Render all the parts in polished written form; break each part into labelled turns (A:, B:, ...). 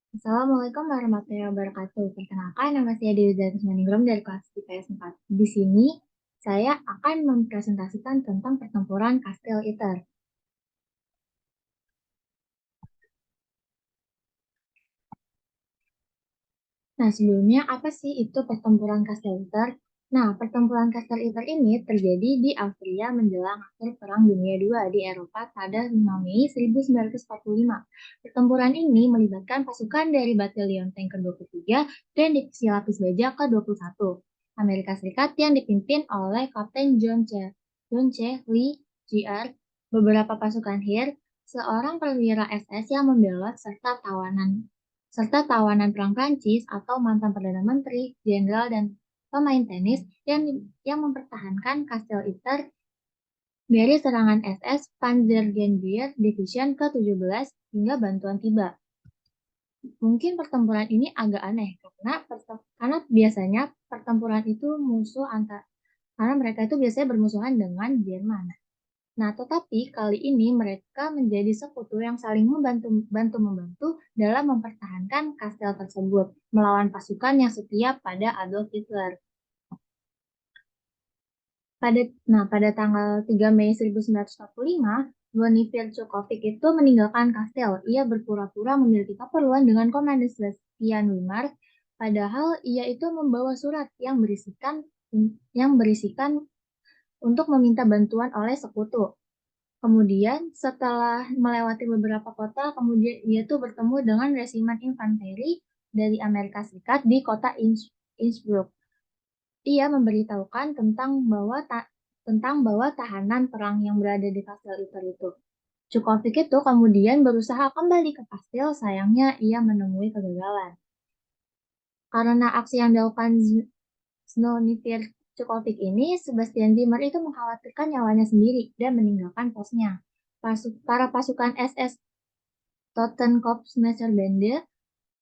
A: Assalamualaikum warahmatullahi wabarakatuh. Perkenalkan, nama saya Dewi Zainul dari kelas IPS 4. Di sini, saya akan mempresentasikan tentang pertempuran Kastil Iter. Nah, sebelumnya apa sih itu pertempuran Kastil Iter? Nah, pertempuran Kastil Iter ini terjadi di Austria menjelang akhir Perang Dunia II di Eropa pada 5 Mei 1945. Pertempuran ini melibatkan pasukan dari Batalion Tank ke-23 dan Divisi Lapis Baja ke-21. Amerika Serikat yang dipimpin oleh Kapten John C. Lee Jr., beberapa pasukan HIR, seorang perwira SS yang membelot serta tawanan perang Prancis atau mantan Perdana Menteri, Jenderal, dan pemain tenis yang mempertahankan Kastel Iter dari serangan SS Panzergrenadier Division ke-17 hingga bantuan tiba. Mungkin pertempuran ini agak aneh karena biasanya pertempuran itu karena mereka itu biasanya bermusuhan dengan Jerman. Nah, tetapi kali ini mereka menjadi sekutu yang saling membantu dalam mempertahankan kastel tersebut melawan pasukan yang setia pada Adolf Hitler. Pada tanggal 3 Mei 1945, Boniface Djokovic itu meninggalkan kastel. Ia berpura-pura memiliki keperluan dengan Komandan Sebastian Weimar, padahal ia itu membawa surat yang berisikan untuk meminta bantuan oleh sekutu. Kemudian setelah melewati beberapa kota, kemudian ia tuh bertemu dengan resimen infanteri dari Amerika Serikat di kota Innsbruck. Ia memberitahukan tentang bahwa tahanan perang yang berada di kastil itu. Chukovic itu kemudian berusaha kembali ke kastil, sayangnya ia menemui kegagalan. Karena aksi yang dilakukan Znonimir Chukovic ini, Sebastian Zimmer itu mengkhawatirkan nyawanya sendiri dan meninggalkan posnya. Para pasukan SS Totenkopfmesserbande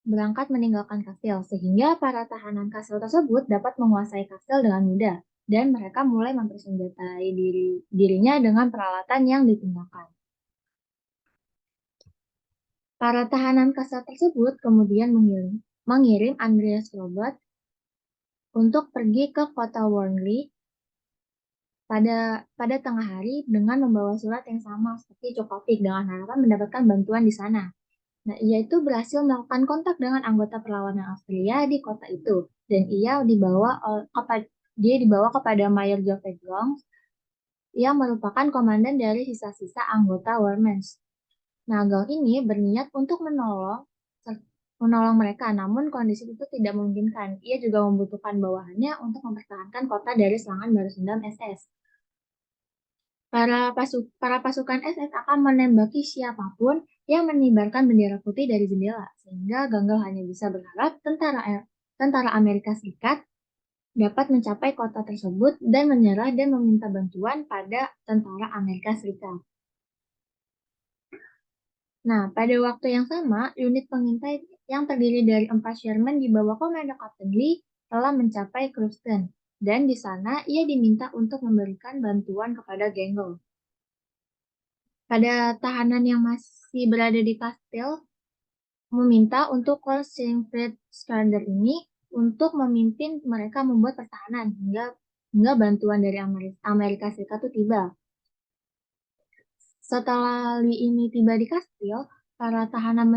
A: berangkat meninggalkan kastil, sehingga para tahanan kastil tersebut dapat menguasai kastil dengan mudah, dan mereka mulai mempersenjatai dirinya dengan peralatan yang ditinggalkan. Para tahanan kastil tersebut kemudian mengirim Andreas Robert untuk pergi ke kota Wormley pada pada tengah hari dengan membawa surat yang sama seperti Djokovic dengan harapan mendapatkan bantuan di sana. Nah, ia itu berhasil melakukan kontak dengan anggota perlawanan Austria di kota itu, dan dia dibawa kepada Mayor Joseph Gongs yang merupakan komandan dari sisa-sisa anggota Wehrmacht. Nah, Gong ini berniat untuk menolong mereka, namun kondisi itu tidak memungkinkan. Ia juga membutuhkan bawahannya untuk mempertahankan kota dari serangan balas dendam SS. Para pasukan SS akan menembaki siapapun yang mengibarkan bendera putih dari jendela, sehingga Ganggal hanya bisa berharap tentara Amerika Serikat dapat mencapai kota tersebut dan menyerah dan meminta bantuan pada tentara Amerika Serikat. Nah, pada waktu yang sama, unit pengintai yang terdiri dari 4 Sherman di bawah komando Kapten Lee telah mencapai Crofton, dan di sana ia diminta untuk memberikan bantuan kepada Ganggal. Pada tahanan yang masih berada di kastil meminta untuk Col Siegfried Schaerer ini untuk memimpin mereka membuat pertahanan hingga bantuan dari Amerika Serikat itu tiba. Setelah Lee ini tiba di kastil, para tahanan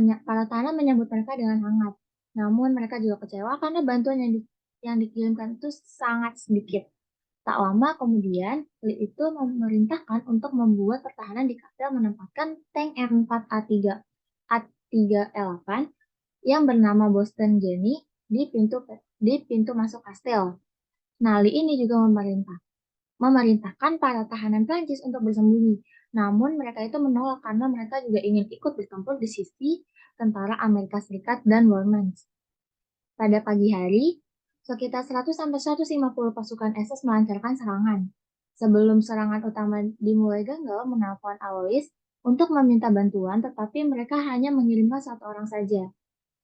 A: menyambut mereka dengan hangat. Namun mereka juga kecewa karena bantuan yang dikirimkan itu sangat sedikit. Tak lama kemudian, Lee itu memerintahkan untuk membuat pertahanan di kastil menempatkan tank R4A3 A3E8 yang bernama Boston Jenny di pintu masuk kastil. Nah, Lee ini juga memerintahkan para tahanan Prancis untuk bersembunyi. Namun mereka itu menolak karena mereka juga ingin ikut bertempur di sisi tentara Amerika Serikat dan Wehrmacht. Pada pagi hari, sekitar 100-150 pasukan SS melancarkan serangan. Sebelum serangan utama dimulai, Ganggal menelpon Alois untuk meminta bantuan, tetapi mereka hanya mengirimkan satu orang saja.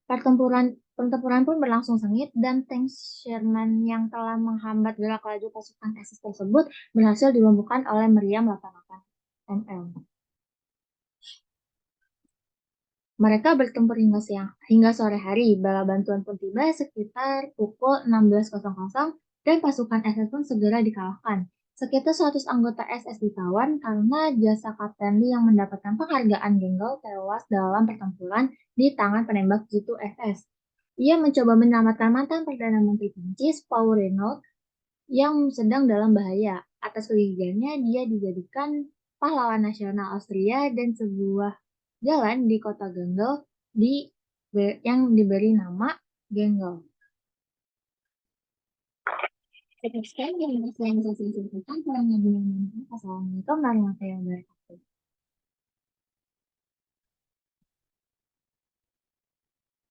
A: Pertempuran pun berlangsung sengit dan tank Sherman yang telah menghambat gerak laju pasukan SS tersebut berhasil dilumpuhkan oleh meriam 88 ml. Mereka bertempur hingga sore hari. Bala bantuan pun tiba sekitar pukul 16.00 dan pasukan SS pun segera dikalahkan. Sekitar 100 anggota SS ditawan karena jasa Kapten Lee yang mendapatkan penghargaan Genggel tewas dalam pertempuran di tangan penembak jitu SS. Ia mencoba menyelamatkan mantan Perdana Menteri Prancis, Paul Reynaud, yang sedang dalam bahaya. Atas kegigihannya, dia dijadikan pahlawan nasional Austria dan sebuah jalan di kota Genggel yang diberi nama Genggel. Cukup sekian yang bisa saya sampaikan. Kurang lebihnya mohon maaf. Assalamualaikum warahmatullahi wabarakatuh.